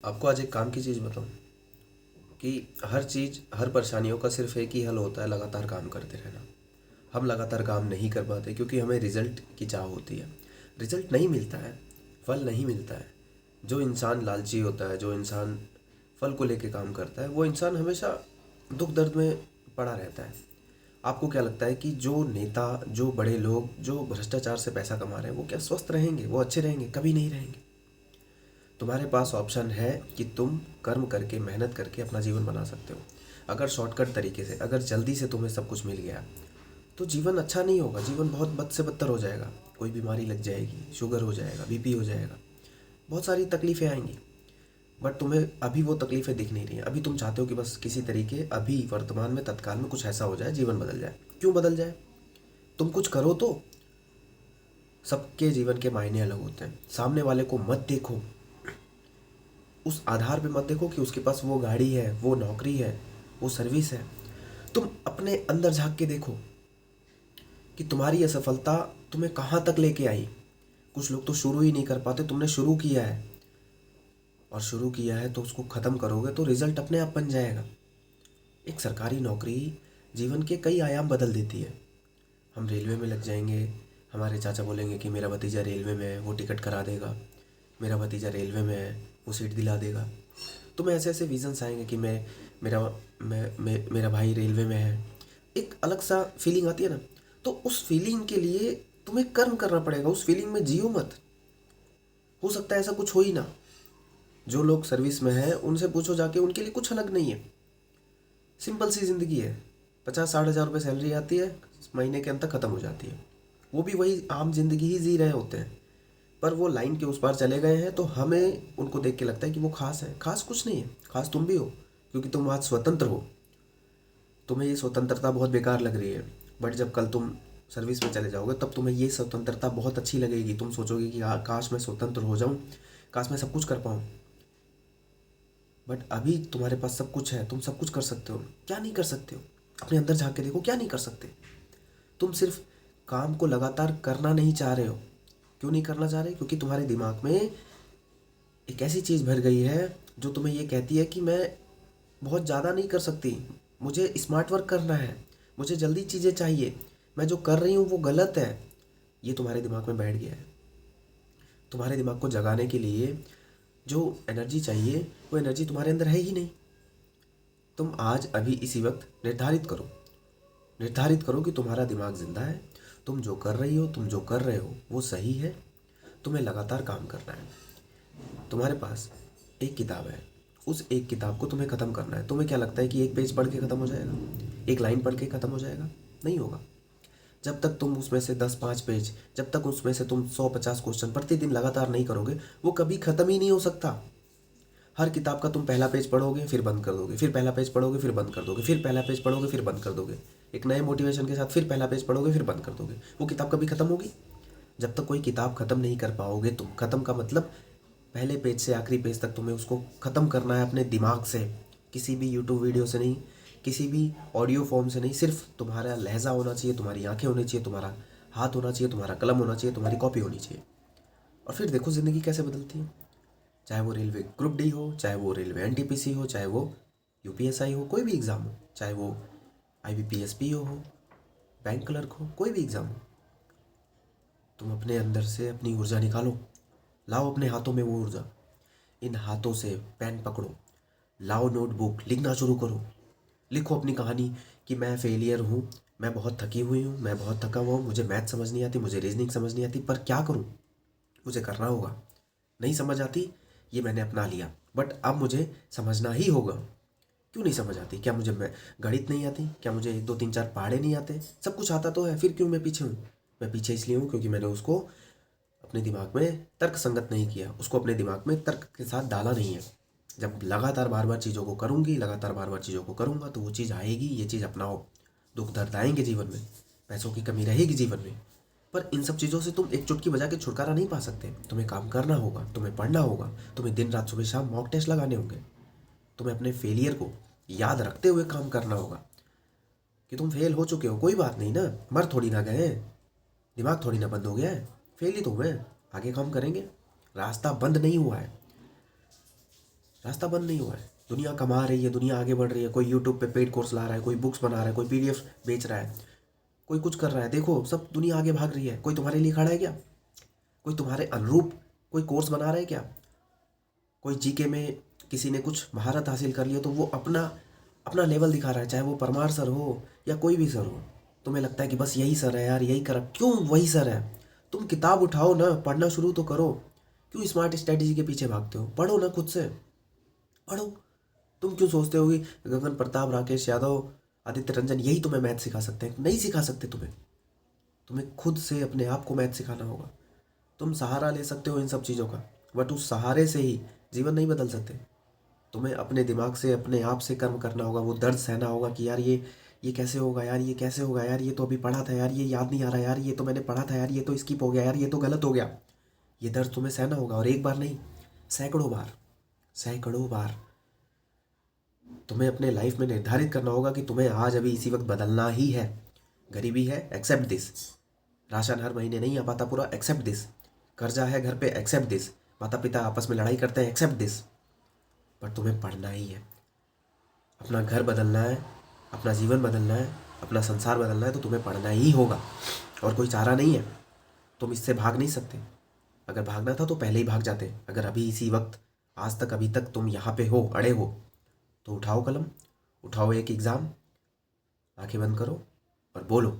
आपको आज एक काम की चीज़ बताऊँ कि हर चीज़, हर परेशानियों का सिर्फ़ एक ही हल होता है, लगातार काम करते रहना। हम लगातार काम नहीं कर पाते क्योंकि हमें रिज़ल्ट की चाह होती है। रिज़ल्ट नहीं मिलता है, फल नहीं मिलता है। जो इंसान लालची होता है, जो इंसान फल को लेके काम करता है, वो इंसान हमेशा दुःख दर्द में पड़ा रहता है। आपको क्या लगता है कि जो नेता, जो बड़े लोग, जो भ्रष्टाचार से पैसा कमा रहे हैं, वो क्या स्वस्थ रहेंगे? वो अच्छे रहेंगे? कभी नहीं रहेंगे। तुम्हारे पास ऑप्शन है कि तुम कर्म करके, मेहनत करके अपना जीवन बना सकते हो। अगर शॉर्टकट तरीके से, अगर जल्दी से तुम्हें सब कुछ मिल गया तो जीवन अच्छा नहीं होगा। जीवन बहुत बद से बदतर हो जाएगा। कोई बीमारी लग जाएगी, शुगर हो जाएगा, बीपी हो जाएगा, बहुत सारी तकलीफ़ें आएंगी। बट तुम्हें अभी वो तकलीफ़ें दिख नहीं रही हैं। अभी तुम चाहते हो कि बस किसी तरीके अभी वर्तमान में, तत्काल में कुछ ऐसा हो जाए, जीवन बदल जाए। क्यों बदल जाए? तुम कुछ करो तो। सबके जीवन के मायने अलग होते हैं। सामने वाले को मत देखो, उस आधार पे मत देखो कि उसके पास वो गाड़ी है, वो नौकरी है, वो सर्विस है। तुम अपने अंदर झांक के देखो कि तुम्हारी असफलता तुम्हें कहाँ तक लेके आई। कुछ लोग तो शुरू ही नहीं कर पाते। तुमने शुरू किया है, और शुरू किया है तो उसको ख़त्म करोगे तो रिजल्ट अपने आप बन जाएगा। एक सरकारी नौकरी जीवन के कई आयाम बदल देती है। हम रेलवे में लग जाएंगे, हमारे चाचा बोलेंगे कि मेरा भतीजा रेलवे में है, वो टिकट करा देगा। मेरा भतीजा रेलवे में है, वो सीट दिला देगा। तुम्हें ऐसे ऐसे विजन्स आएंगे कि मेरा मेरा भाई रेलवे में है। एक अलग सा फीलिंग आती है ना। तो उस फीलिंग के लिए तुम्हें कर्म करना पड़ेगा। उस फीलिंग में जियो मत। हो सकता है ऐसा कुछ हो ही ना। जो लोग सर्विस में हैं उनसे पूछो जाके, उनके लिए कुछ अलग नहीं है। सिंपल सी ज़िंदगी है। 50-60 हज़ार रुपये सैलरी आती है, महीने के अंत तक ख़त्म हो जाती है। वो भी वही आम जिंदगी ही जी रहे होते हैं। पर वो लाइन के उस पार चले गए हैं तो हमें उनको देख के लगता है कि वो खास है। खास कुछ नहीं है, खास तुम भी हो, क्योंकि तुम आज स्वतंत्र हो। तुम्हें ये स्वतंत्रता बहुत बेकार लग रही है, बट जब कल तुम सर्विस में चले जाओगे तब तुम्हें ये स्वतंत्रता बहुत अच्छी लगेगी। तुम सोचोगे कि काश मैं स्वतंत्र हो जाऊं, काश मैं सब कुछ कर पाऊं। बट अभी तुम्हारे पास सब कुछ है, तुम सब कुछ कर सकते हो। क्या नहीं कर सकते हो? अपने अंदर झांक के देखो, क्या नहीं कर सकते। तुम सिर्फ काम को लगातार करना नहीं चाह रहे हो। क्यों नहीं करना चाह रहे? क्योंकि तुम्हारे दिमाग में एक ऐसी चीज़ भर गई है जो तुम्हें ये कहती है कि मैं बहुत ज़्यादा नहीं कर सकती, मुझे स्मार्ट वर्क करना है, मुझे जल्दी चीज़ें चाहिए, मैं जो कर रही हूँ वो गलत है। ये तुम्हारे दिमाग में बैठ गया है। तुम्हारे दिमाग को जगाने के लिए जो एनर्जी चाहिए, वो एनर्जी तुम्हारे अंदर है ही नहीं। तुम आज अभी इसी वक्त निर्धारित करो कि तुम्हारा दिमाग जिंदा है। तुम जो कर रही हो, तुम जो कर रहे हो वो सही है। तुम्हें लगातार काम करना है। तुम्हारे पास एक किताब है, उस एक किताब को तुम्हें ख़त्म करना है। तुम्हें क्या लगता है कि एक पेज पढ़ के ख़त्म हो जाएगा? एक लाइन पढ़ के ख़त्म हो जाएगा? नहीं होगा। जब तक तुम उसमें से 10-5 पेज, जब तक उसमें से तुम 100-50 क्वेश्चन प्रतिदिन लगातार नहीं करोगे, वो कभी ख़त्म ही नहीं हो सकता। हर किताब का तुम पहला पेज पढ़ोगे, फिर बंद कर दोगे, फिर पहला पेज पढ़ोगे, फिर बंद कर दोगे, फिर पहला पेज पढ़ोगे, फिर बंद कर दोगे। एक नए मोटिवेशन के साथ फिर पहला पेज पढ़ोगे, फिर बंद कर दोगे। वो किताब कभी ख़त्म होगी? जब तक कोई किताब ख़त्म नहीं कर पाओगे तुम, ख़त्म का मतलब पहले पेज से आखिरी पेज तक तुम्हें उसको ख़त्म करना है अपने दिमाग से। किसी भी यूट्यूब वीडियो से नहीं, किसी भी ऑडियो फॉर्म से नहीं। सिर्फ तुम्हारा लहजा होना चाहिए, तुम्हारी आंखें होनी चाहिए, तुम्हारा हाथ होना चाहिए, तुम्हारा कलम होना चाहिए, तुम्हारी कॉपी होनी चाहिए। और फिर देखो ज़िंदगी कैसे बदलती है। चाहे वो रेलवे ग्रुप डी हो, चाहे वो रेलवे एनटीपीसी हो, चाहे वो यूपीएसआई हो, कोई भी एग्ज़ाम हो, चाहे वो आईबीपीएस पीओ हो, बैंक क्लर्क हो, कोई भी एग्ज़ाम हो, तुम अपने अंदर से अपनी ऊर्जा निकालो। लाओ अपने हाथों में वो ऊर्जा। इन हाथों से पेन पकड़ो, लाओ नोटबुक, लिखना शुरू करो। लिखो अपनी कहानी कि मैं फेलियर हूँ, मैं बहुत थकी हुई हूँ, मैं बहुत थका हुआ हूँ, मुझे मैथ समझ नहीं आती, मुझे रीजनिंग समझ नहीं आती, पर क्या करूँ? मुझे करना होगा। नहीं समझ आती, ये मैंने अपना लिया, बट अब मुझे समझना ही होगा। क्यों नहीं समझ आती? क्या मुझे मैं गणित नहीं आती? क्या मुझे 1 2 3 4 पहाड़े नहीं आते? सब कुछ आता तो है, फिर क्यों मैं पीछे हूँ? मैं पीछे इसलिए हूँ क्योंकि मैंने उसको अपने दिमाग में तर्क संगत नहीं किया, उसको अपने दिमाग में तर्क के साथ डाला नहीं है। जब लगातार बार बार चीज़ों को करूँगी, लगातार बार बार चीज़ों को करूँगा तो वो चीज़ आएगी। ये चीज़ अपनाओ। दुख दर्द आएंगे जीवन में, पैसों की कमी रहेगी जीवन में, पर इन सब चीज़ों से तुम एक चुटकी बजा के छुटकारा नहीं पा सकते। तुम्हें काम करना होगा, तुम्हें पढ़ना होगा, तुम्हें दिन रात सुबह शाम मॉक टेस्ट लगाने होंगे। तुम्हें अपने फेलियर को याद रखते हुए काम करना होगा कि तुम फेल हो चुके हो, कोई बात नहीं ना, मर थोड़ी ना गए, दिमाग थोड़ी ना बंद हो गया है, फेल ही तो हुए हैं, आगे काम करेंगे, रास्ता बंद नहीं हुआ है। रास्ता बंद नहीं हुआ है। दुनिया कमा रही है, दुनिया आगे बढ़ रही है। कोई यूट्यूब पे पेड कोर्स ला रहा है, कोई बुक्स बना रहा है, कोई पीडीएफ बेच रहा है, कोई कुछ कर रहा है। देखो सब दुनिया आगे भाग रही है। कोई तुम्हारे लिए खड़ा है क्या? कोई तुम्हारे अनुरूप कोई कोर्स बना रहा है क्या? कोई जीके में किसी ने कुछ महारत हासिल कर लिया तो वो अपना अपना लेवल दिखा रहा है, चाहे वो परमार सर हो या कोई भी सर हो। तुम्हें लगता है कि बस यही सर है यार, यही करा। क्यों वही सर है? तुम किताब उठाओ ना, पढ़ना शुरू तो करो। क्यों स्मार्ट स्ट्रेटेजी के पीछे भागते हो? पढ़ो ना, खुद से पढ़ो। तुम क्यों सोचते हो कि गगन प्रताप, राकेश यादव, आदित्य रंजन यही तुम्हें मैथ सिखा सकते हैं? नहीं सिखा सकते। तुम्हें खुद से अपने आप को मैथ सिखाना होगा। तुम सहारा ले सकते हो इन सब चीज़ों का, बट उस सहारे से ही जीवन नहीं बदल सकते। तुम्हें अपने दिमाग से, अपने आप से कर्म करना होगा। वो दर्द सहना होगा कि यार ये कैसे होगा यार, ये कैसे होगा यार, ये तो अभी पढ़ा था यार, ये याद नहीं आ रहा यार, ये तो मैंने पढ़ा था यार, ये तो स्किप हो गया यार, ये तो गलत हो गया। ये दर्द तुम्हें सहना होगा, और एक बार नहीं, सैकड़ों बार, सैकड़ों बार। तुम्हें अपने लाइफ में निर्धारित करना होगा कि तुम्हें आज अभी इसी वक्त बदलना ही है। गरीबी है, एक्सेप्ट दिस। राशन हर महीने नहीं आ पाता पूरा, एक्सेप्ट दिस। कर्जा है घर पे, एक्सेप्ट दिस। माता पिता आपस में लड़ाई करते हैं, एक्सेप्ट दिस। पर तुम्हें पढ़ना ही है। अपना घर बदलना है, अपना जीवन बदलना है, अपना संसार बदलना है, तो तुम्हें पढ़ना ही होगा। और कोई चारा नहीं है। तुम इससे भाग नहीं सकते। अगर भागना था तो पहले ही भाग जाते। अगर अभी इसी वक्त, आज तक, अभी तक तुम यहाँ पे हो, अड़े हो, तो उठाओ कलम, उठाओ एक एग्ज़ाम, आंखें बंद करो और बोलो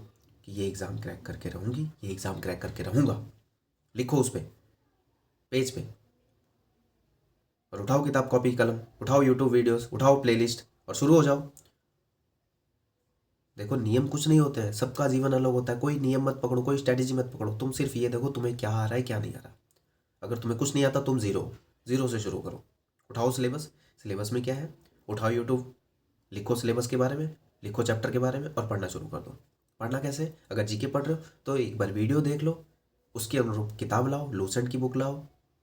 कि ये एग्ज़ाम क्रैक करके रहूँगी, ये एग्ज़ाम क्रैक करके रहूँगा। लिखो उस पर, पेज पे, और उठाओ किताब, कॉपी, कलम, उठाओ यूट्यूब वीडियोस, उठाओ प्लेलिस्ट और शुरू हो जाओ। देखो नियम कुछ नहीं होते हैं, सबका जीवन अलग होता है। कोई नियम मत पकड़ो, कोई स्ट्रैटेजी मत पकड़ो। तुम सिर्फ ये देखो तुम्हें क्या आ रहा है, क्या नहीं आ रहा। अगर तुम्हें कुछ नहीं आता, तुम ज़ीरो, ज़ीरो से शुरू करो। उठाओ सिलेबस, सिलेबस में क्या है, उठाओ यूट्यूब, लिखो सिलेबस के बारे में, लिखो चैप्टर के बारे में और पढ़ना शुरू कर दो। पढ़ना कैसे? अगर जीके पढ़ रहे हो तो एक बार वीडियो देख लो, उसके अनुरूप किताब लाओ, लूसेंट की बुक लाओ,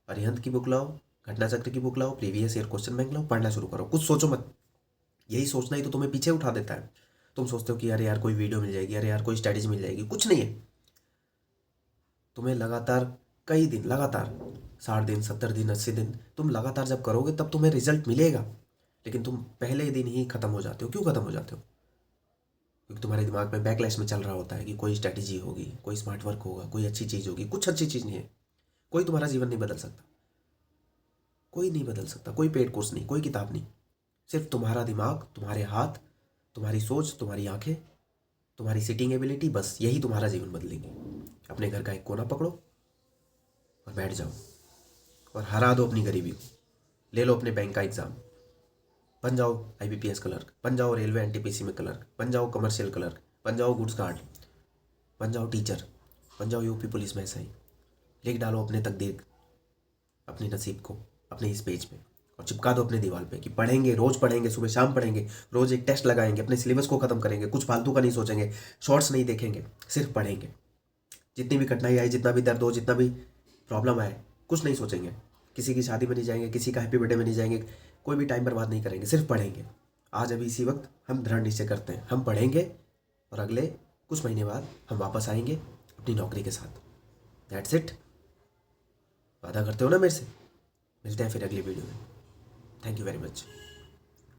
अरिहंत की बुक लाओ, घटना चक्र की बुक लाओ, प्रीवियस ईयर क्वेश्चन बैंक लाओ, पढ़ना शुरू करो। कुछ सोचो मत। यही सोचना ही तो तुम्हें पीछे उठा देता है। तुम सोचते हो कि अरे यार कोई वीडियो मिल जाएगी, अरे यार कोई स्ट्रैटेजी मिल जाएगी। कुछ नहीं है। तुम्हें लगातार कई दिन, लगातार 60 दिन, 70 दिन, 80 दिन तुम लगातार जब करोगे तब तुम्हें रिजल्ट मिलेगा। लेकिन तुम पहले दिन ही खत्म हो जाते हो। क्यों खत्म हो जाते हो? क्योंकि तुम्हारे दिमाग में बैकलैश में चल रहा होता है कि कोई स्ट्रैटेजी होगी, कोई स्मार्ट वर्क होगा, कोई अच्छी चीज़ होगी। कुछ अच्छी चीज़ नहीं है। कोई तुम्हारा जीवन नहीं बदल सकता, कोई नहीं बदल सकता। कोई पेड कोर्स नहीं, कोई किताब नहीं। सिर्फ तुम्हारा दिमाग, तुम्हारे हाथ, तुम्हारी सोच, तुम्हारी आंखें, तुम्हारी सिटिंग एबिलिटी, बस यही तुम्हारा जीवन बदलेंगे। अपने घर का एक कोना पकड़ो और बैठ जाओ और हरा दो अपनी गरीबी को। ले लो अपने बैंक का एग्ज़ाम, बन जाओ आईबीपीएस क्लर्क, बन जाओ रेलवे एनटीपीसी में क्लर्क, बन जाओ कमर्शियल क्लर्क, बन जाओ गुड्स गार्ड, बन जाओ टीचर, बन जाओ यूपी पुलिस में एसआई। लिख डालो अपने तकदीर, अपने नसीब को अपने इस पेज पे और चिपका दो अपने दीवार पे कि पढ़ेंगे, रोज़ पढ़ेंगे, सुबह शाम पढ़ेंगे, रोज़ एक टेस्ट लगाएंगे, अपने सिलेबस को ख़त्म करेंगे, कुछ फालतू का नहीं सोचेंगे, शॉर्ट्स नहीं देखेंगे, सिर्फ पढ़ेंगे। जितनी भी कठिनाई आई, जितना भी दर्द हो, जितना भी प्रॉब्लम आए, कुछ नहीं सोचेंगे। किसी की शादी में नहीं जाएंगे, किसी का हैप्पी बर्थडे में नहीं जाएंगे, कोई भी टाइम बर्बाद नहीं करेंगे, सिर्फ पढ़ेंगे। आज अभी इसी वक्त हम दृढ़ निश्चय करते हैं, हम पढ़ेंगे और अगले कुछ महीने बाद हम वापस आएंगे अपनी नौकरी के साथ। That's it. वादा करते हो ना मेरे से? मिलते हैं फिर अगली वीडियो में। Thank you very much.